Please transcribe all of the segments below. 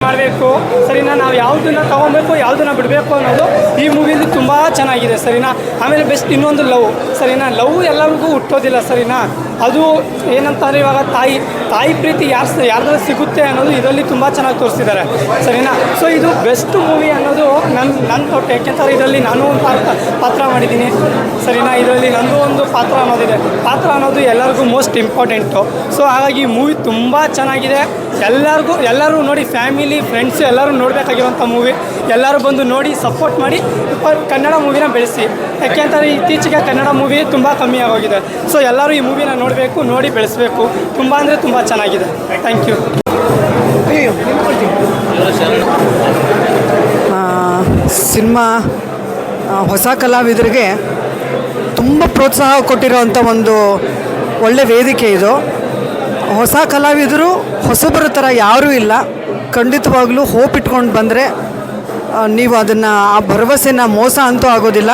ಮಾಡಬೇಕು ಸರಿನಾ, ನಾವು ಯಾವುದನ್ನು ತೊಗೊಬೇಕು ಯಾವುದನ್ನು ಬಿಡಬೇಕು ಅನ್ನೋದು ಈ ಮೂವಿಲಿ ತುಂಬ ಚೆನ್ನಾಗಿದೆ ಸರಿನಾ. ಆಮೇಲೆ ಬೆಸ್ಟ್ ಇನ್ನೊಂದು ಲವ್ ಸರಿನಾ, ಲವ್ ಎಲ್ಲರಿಗೂ ಹುಟ್ಟೋದಿಲ್ಲ ಸರಿನಾ. ಅದು ಏನಂತಾರೆ ಇವಾಗ ತಾಯಿ ಪ್ರೀತಿ ಯಾರ್ದಾದ್ರು ಸಿಗುತ್ತೆ ಅನ್ನೋದು ಇದರಲ್ಲಿ ತುಂಬ ಚೆನ್ನಾಗಿ ತೋರಿಸಿದ್ದಾರೆ ಸರಿನಾ. ಸೊ ಇದು ಬೆಸ್ಟ್ ಮೂವಿ ಅನ್ನೋದು ನನ್ನ ತೊಟ್ಟೆ, ಯಾಕೆಂತಾರೆ ಇದರಲ್ಲಿ ನಾನು ಒಂದು ಪಾತ್ರ ಮಾಡಿದ್ದೀನಿ ಸರಿನಾ. ಇದರಲ್ಲಿ ನನ್ನದು ಒಂದು ಪಾತ್ರ ಅನ್ನೋದು ಎಲ್ಲರಿಗೂ ಮೋಸ್ಟ್ ಇಂಪಾರ್ಟೆಂಟು. ಸೊ ಹಾಗಾಗಿ ಮೂವಿ ತುಂಬ ಚೆನ್ನಾಗಿದೆ. ಎಲ್ಲರೂ ನೋಡಿ, ಫ್ಯಾಮಿಲಿ ಫ್ರೆಂಡ್ಸು ಎಲ್ಲರೂ ನೋಡಬೇಕಾಗಿರುವಂಥ ಮೂವಿ. ಎಲ್ಲರೂ ಬಂದು ನೋಡಿ ಸಪೋರ್ಟ್ ಮಾಡಿ ಕನ್ನಡ ಮೂವಿನ ಬೆಳೆಸಿ. ಯಾಕೆಂತಾರೆ ಇತ್ತೀಚೆಗೆ ಕನ್ನಡ ಮೂವಿ ತುಂಬ ಕಮ್ಮಿ ಆಗೋಗಿದೆ. ಸೊ ಎಲ್ಲರೂ ಈ ಮೂವಿನ ನೋಡಬೇಕು, ನೋಡಿ ಬೆಳೆಸಬೇಕು. ತುಂಬ ಅಂದರೆ ತುಂಬ ಚೆನ್ನಾಗಿದೆ. Thank you. ಸಿನಿಮಾ ಹೊಸ ಕಲಾವಿದರಿಗೆ ತುಂಬ ಪ್ರೋತ್ಸಾಹ ಕೊಟ್ಟಿರೋವಂಥ ಒಂದು ಒಳ್ಳೆ ವೇದಿಕೆ ಇದು. ಹೊಸ ಕಲಾವಿದರು ಹೊಸಬರ ಥರ ಯಾರೂ ಇಲ್ಲ. ಖಂಡಿತವಾಗ್ಲೂ ಹೋಪ್ ಇಟ್ಕೊಂಡು ಬಂದರೆ ನೀವು ಅದನ್ನು ಆ ಭರವಸೆನ ಮೋಸ ಅಂತೂ ಆಗೋದಿಲ್ಲ.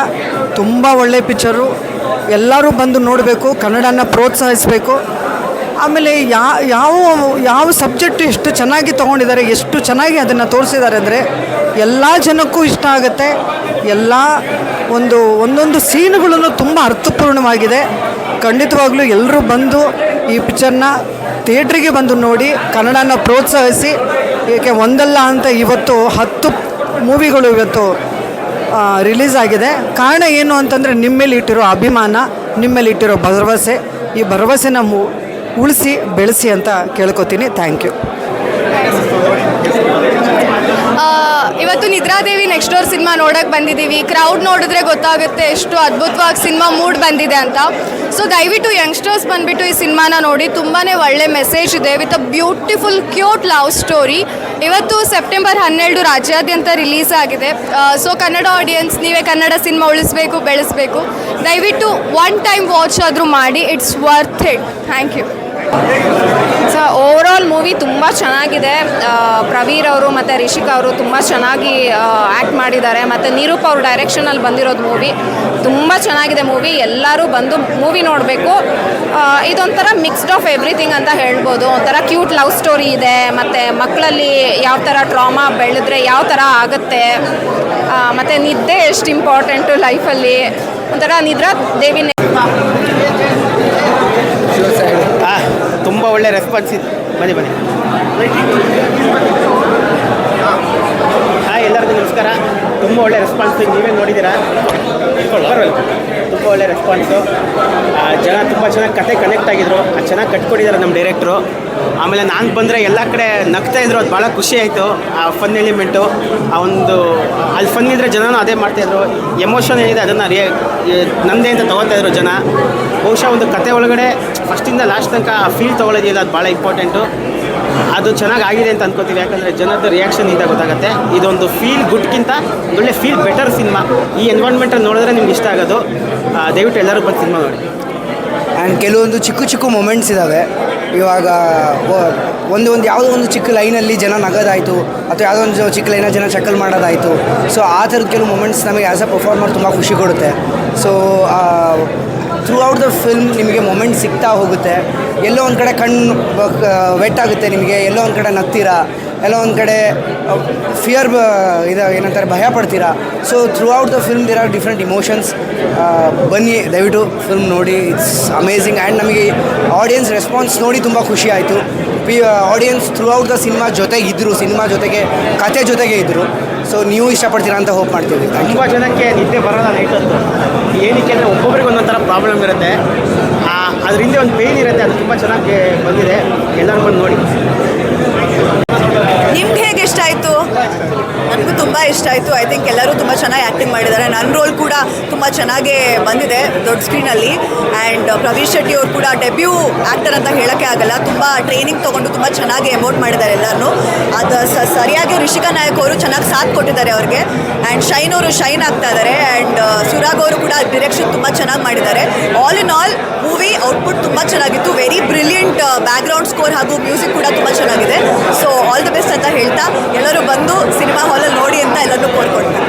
ತುಂಬ ಒಳ್ಳೆ ಪಿಕ್ಚರು, ಎಲ್ಲರೂ ಬಂದು ನೋಡಬೇಕು, ಕನ್ನಡನ ಪ್ರೋತ್ಸಾಹಿಸಬೇಕು. ಆಮೇಲೆ ಯಾವ ಸಬ್ಜೆಕ್ಟು ಎಷ್ಟು ಚೆನ್ನಾಗಿ ತೊಗೊಂಡಿದ್ದಾರೆ, ಎಷ್ಟು ಚೆನ್ನಾಗಿ ಅದನ್ನು ತೋರಿಸಿದ್ದಾರೆ ಅಂದರೆ ಎಲ್ಲ ಜನಕ್ಕೂ ಇಷ್ಟ ಆಗುತ್ತೆ. ಒಂದೊಂದು ಸೀನುಗಳನ್ನು ತುಂಬ ಅರ್ಥಪೂರ್ಣವಾಗಿದೆ. ಖಂಡಿತವಾಗ್ಲೂ ಎಲ್ಲರೂ ಬಂದು ಈ ಪಿಕ್ಚರ್ನ ಥಿಯೇಟ್ರಿಗೆ ಬಂದು ನೋಡಿ ಕನ್ನಡನ ಪ್ರೋತ್ಸಾಹಿಸಿ. ಏಕೆ ಒಂದಲ್ಲ ಅಂತ ಇವತ್ತು 10 ಮೂವಿಗಳು ಇವತ್ತು ರಿಲೀಸ್ ಆಗಿದೆ. ಕಾರಣ ಏನು ಅಂತಂದರೆ ನಿಮ್ಮ ಮೇಲೆ ಇಟ್ಟಿರೋ ಅಭಿಮಾನ, ನಿಮ್ಮ ಮೇಲೆ ಇಟ್ಟಿರೋ ಭರವಸೆ. ಈ ಭರವಸೆನ ಉಳಿಸಿ ಬೆಳೆಸಿ ಅಂತ ಕೇಳ್ಕೊತೀನಿ. Thank you. ಇವತ್ತು ನಿದ್ರಾದೇವಿ ನೆಕ್ಸ್ಟ್ ಡೋರ್ ಸಿನಿಮಾ ನೋಡೋಕ್ಕೆ ಬಂದಿದ್ದೀವಿ. ಕ್ರೌಡ್ ನೋಡಿದ್ರೆ ಗೊತ್ತಾಗುತ್ತೆ ಎಷ್ಟು ಅದ್ಭುತವಾಗಿ ಸಿನಿಮಾ ಮೂಡ್ ಬಂದಿದೆ ಅಂತ. ಸೊ ದಯವಿಟ್ಟು ಯಂಗ್ಸ್ಟರ್ಸ್ ಬಂದುಬಿಟ್ಟು ಈ ಸಿನಿಮಾನ ನೋಡಿ. ತುಂಬಾ ಒಳ್ಳೆ ಮೆಸೇಜ್ ಇದೆ with a beautiful cute love story. ಇವತ್ತು ಸೆಪ್ಟೆಂಬರ್ 12 ರಾಜ್ಯಾದ್ಯಂತ ರಿಲೀಸ್ ಆಗಿದೆ. ಸೊ ಕನ್ನಡ ಆಡಿಯನ್ಸ್, ನೀವೇ ಕನ್ನಡ ಸಿನಿಮಾ ಉಳಿಸ್ಬೇಕು, ಬೆಳೆಸಬೇಕು. ದಯವಿಟ್ಟು ಒನ್ ಟೈಮ್ ವಾಚ್ ಆದರೂ ಮಾಡಿ. It's worth it. Thank you. So overall movie ತುಂಬ ಚೆನ್ನಾಗಿದೆ. ಪ್ರವೀರ್ ಅವರು ಮತ್ತು ರಿಷಿಕಾ ಅವರು ತುಂಬ ಚೆನ್ನಾಗಿ ಆ್ಯಕ್ಟ್ ಮಾಡಿದ್ದಾರೆ. ಮತ್ತು ನಿರೂಪ್ ಅವ್ರ ಡೈರೆಕ್ಷನಲ್ಲಿ ಬಂದಿರೋದು ಮೂವಿ ತುಂಬ ಚೆನ್ನಾಗಿದೆ. ಮೂವಿ ಎಲ್ಲರೂ ಬಂದು ಮೂವಿ ನೋಡಬೇಕು. ಇದೊಂಥರ ಮಿಕ್ಸ್ಡ್ ಆಫ್ ಎವ್ರಿಥಿಂಗ್ ಅಂತ ಹೇಳ್ಬೋದು. ಒಂಥರ ಕ್ಯೂಟ್ ಲವ್ ಸ್ಟೋರಿ ಇದೆ. ಮತ್ತು ಮಕ್ಕಳಲ್ಲಿ ಯಾವ ಥರ ಟ್ರಾಮಾ ಬೆಳೆದ್ರೆ ಯಾವ ಥರ ಆಗುತ್ತೆ, ಮತ್ತು ನಿದ್ದೆ ಎಷ್ಟು ಇಂಪಾರ್ಟೆಂಟು ಲೈಫಲ್ಲಿ. ಒಂಥರ ನಿದ್ರಾ ದೇವಿ ತುಂಬ ಒಳ್ಳೆ ರೆಸ್ಪಾನ್ಸ್ ಇದೆ. ಬನ್ನಿ. ಹಾಂ, ಎಲ್ಲರಿಗೂ ನಮಸ್ಕಾರ. ತುಂಬ ಒಳ್ಳೆ ರೆಸ್ಪಾನ್ಸು, ನೀವೇ ನೋಡಿದ್ದೀರಾ. ಬರಲ್ಲ, ತುಂಬ ಒಳ್ಳೆ ರೆಸ್ಪಾನ್ಸು. ಜನ ತುಂಬ ಚೆನ್ನಾಗಿ ಕತೆ ಕನೆಕ್ಟ್ ಆಗಿದ್ರು, ಚೆನ್ನಾಗಿ ಕಟ್ಕೊಟ್ಟಿದ್ದಾರೆ ನಮ್ಮ ಡೈರೆಕ್ಟ್ರು. ಆಮೇಲೆ ನಾನು ಬಂದರೆ ಎಲ್ಲ ಕಡೆ ನಗ್ತಾಯಿದ್ರು, ಅದು ಭಾಳ ಖುಷಿ ಆಯಿತು. ಆ ಫನ್ ಎಲಿಮೆಂಟು, ಆ ಒಂದು ಅಲ್ಲಿ ಫನ್ ಇದ್ದರೆ ಜನನೂ ಅದೇ ಮಾಡ್ತಾಯಿದ್ರು. ಎಮೋಷನ್ ಏನಿದೆ ಅದನ್ನು ನಮ್ಮದೇ ಅಂತ ತೊಗೊತಾಯಿದ್ರು ಜನ. ಬಹುಶಃ ಒಂದು ಕತೆ ಒಳಗಡೆ ಫಸ್ಟಿಂದ ಲಾಸ್ಟ್ ತನಕ ಫೀಲ್ ತೊಗೊಳ್ಳೋದಿಲ್ಲ, ಅದು ಭಾಳ ಇಂಪಾರ್ಟೆಂಟು. ಅದು ಚೆನ್ನಾಗಿ ಆಗಿದೆ ಅಂತ ಅಂದ್ಕೋತೀವಿ. ಯಾಕಂದರೆ ಜನದ ರಿಯಾಕ್ಷನ್ ಇಂದ ಗೊತ್ತಾಗುತ್ತೆ. ಇದೊಂದು ಫೀಲ್ ಗುಡ್ಗಿಂತ ಒಳ್ಳೆ ಫೀಲ್ ಬೆಟರ್ ಸಿನಿಮಾ. ಈ ಎನ್ವೈರ್ಮೆಂಟಲ್ಲಿ ನೋಡಿದ್ರೆ ನಿಮ್ಗೆ ಇಷ್ಟ ಆಗೋದು. ದಯವಿಟ್ಟು ಎಲ್ಲರೂ ಬಂದು ಸಿನಿಮಾ ನೋಡಿ. ಆ್ಯಂಡ್ ಕೆಲವೊಂದು ಚಿಕ್ಕ ಮೊಮೆಂಟ್ಸ್ ಇದ್ದಾವೆ. ಇವಾಗ ಯಾವುದೋ ಒಂದು ಚಿಕ್ಕ ಲೈನಲ್ಲಿ ಜನ ನಗೋದಾಯಿತು, ಅಥವಾ ಯಾವುದೋ ಒಂದು ಚಿಕ್ಕ ಲೈನಲ್ಲಿ ಜನ ಚಕ್ಕಲ್ ಮಾಡೋದಾಯಿತು. ಸೊ ಆ ಥರದ ಕೆಲವು ಮೊಮೆಂಟ್ಸ್ ನಮಗೆ ಆ್ಯಸ್ ಅ ಪರ್ಫಾರ್ಮರ್ ತುಂಬ ಖುಷಿ ಕೊಡುತ್ತೆ. So throughout the film ನಿಮಗೆ ಮೊಮೆಂಟ್ ಸಿಗ್ತಾ ಹೋಗುತ್ತೆ. ಎಲ್ಲೋ ಒಂದು ಕಡೆ ಕಣ್ಣು ವೆಟ್ ಆಗುತ್ತೆ ನಿಮಗೆ, ಎಲ್ಲೋ ಒಂದು ಕಡೆ ನಗ್ತೀರಾ, ಎಲ್ಲೋ ಒಂದು ಕಡೆ ಫಿಯರ್ ಏನಂತಾರೆ ಭಯ ಪಡ್ತೀರಾ. So throughout the film there are different emotions. ಬನ್ನಿ, ದಯವಿಟ್ಟು ಫಿಲ್ಮ್ ನೋಡಿ. It's amazing. ಆ್ಯಂಡ್ ನಮಗೆ ಆಡಿಯನ್ಸ್ ರೆಸ್ಪಾನ್ಸ್ ನೋಡಿ ತುಂಬ ಖುಷಿ ಆಯಿತು. Audience throughout the cinema ಜೊತೆಗಿದ್ದರು, ಸಿನಿಮಾ ಜೊತೆಗೆ ಕತೆ ಜೊತೆಗೆ ಇದ್ದರು. ಸೊ ನೀವು ಇಷ್ಟಪಡ್ತೀರಾ ಅಂತ ಹೋಪ್ ಮಾಡ್ತೀವಿ. ತುಂಬ ಜನಕ್ಕೆ ನಿದ್ದೆ ಬರೋಲ್ಲ ನೈಟ್ ಹೊತ್ತು. ಏನಕ್ಕೆ ಅಂದರೆ ಒಬ್ಬೊಬ್ರಿಗೆ ಒಂದೊಂಥರ ಪ್ರಾಬ್ಲಮ್ ಇರುತ್ತೆ. ಅದರಿಂದ ಒಂದು ಪೇಯ್ನ್ ಇರುತ್ತೆ. ಅದು ತುಂಬ ಚೆನ್ನಾಗಿ ಬಂದಿದೆ. ಎಲ್ಲರೂ ಬಂದು ನೋಡಿ. ನಿಮ್ಗೆ ಹೇಗೆ ಇಷ್ಟ ಆಯಿತು? ನನಗೂ ತುಂಬ ಇಷ್ಟ ಆಯಿತು. ಐ ಥಿಂಕ್ ಎಲ್ಲರೂ ತುಂಬ ಚೆನ್ನಾಗಿ ಆ್ಯಕ್ಟಿಂಗ್ ಮಾಡಿದ್ದಾರೆ. ನನ್ನ ರೋಲ್ ಕೂಡ ತುಂಬ ಚೆನ್ನಾಗೇ ಬಂದಿದೆ ದೊಡ್ಡ ಸ್ಕ್ರೀನಲ್ಲಿ. ಆ್ಯಂಡ್ ಪ್ರವೀರ್ ಶೆಟ್ಟಿ ಅವರು ಕೂಡ ಡೆಬ್ಯೂ ಆ್ಯಕ್ಟರ್ ಅಂತ ಹೇಳೋಕ್ಕೆ ಆಗಲ್ಲ, ತುಂಬ ಟ್ರೈನಿಂಗ್ ತೊಗೊಂಡು ತುಂಬ ಚೆನ್ನಾಗಿ ಎಮೋಟ್ ಮಾಡಿದ್ದಾರೆ ಎಲ್ಲರೂ. ಅದು ಸರಿಯಾಗಿ ರಿಷಿಕಾ ನಾಯಕ್ ಅವರು ಚೆನ್ನಾಗಿ ಸಾಥ್ ಕೊಟ್ಟಿದ್ದಾರೆ ಅವ್ರಿಗೆ. ಆ್ಯಂಡ್ ಶೈನ್ ಅವರು ಶೈನ್ ಆಗ್ತಾ ಇದ್ದಾರೆ. ಆ್ಯಂಡ್ ಸುರಾಗ್ ಅವರು ಕೂಡ ಡಿರೆಕ್ಷನ್ ತುಂಬ ಚೆನ್ನಾಗಿ ಮಾಡಿದ್ದಾರೆ. All in all movie output ತುಂಬ ಚೆನ್ನಾಗಿತ್ತು. ವೆರಿ ಬ್ರಿಲಿಯಂಟ್ ಬ್ಯಾಕ್ಗ್ರೌಂಡ್ ಸ್ಕೋರ್ ಹಾಗೂ ಮ್ಯೂಸಿಕ್ ಕೂಡ ತುಂಬ ಚೆನ್ನಾಗಿದೆ. ಸೊ ಆಲ್ ದ ಬೆಸ್ಟ್ ಅಂತ ಹೇಳ್ತಾ ಎಲ್ಲರೂ ಬಂದು ಸಿನಿಮಾ ಹಾಲಲ್ಲಿ ನೋಡಿ ಅಂತ ಎಲ್ಲರೂ ಕೋರ್ಕೊಳ್ತಾರೆ.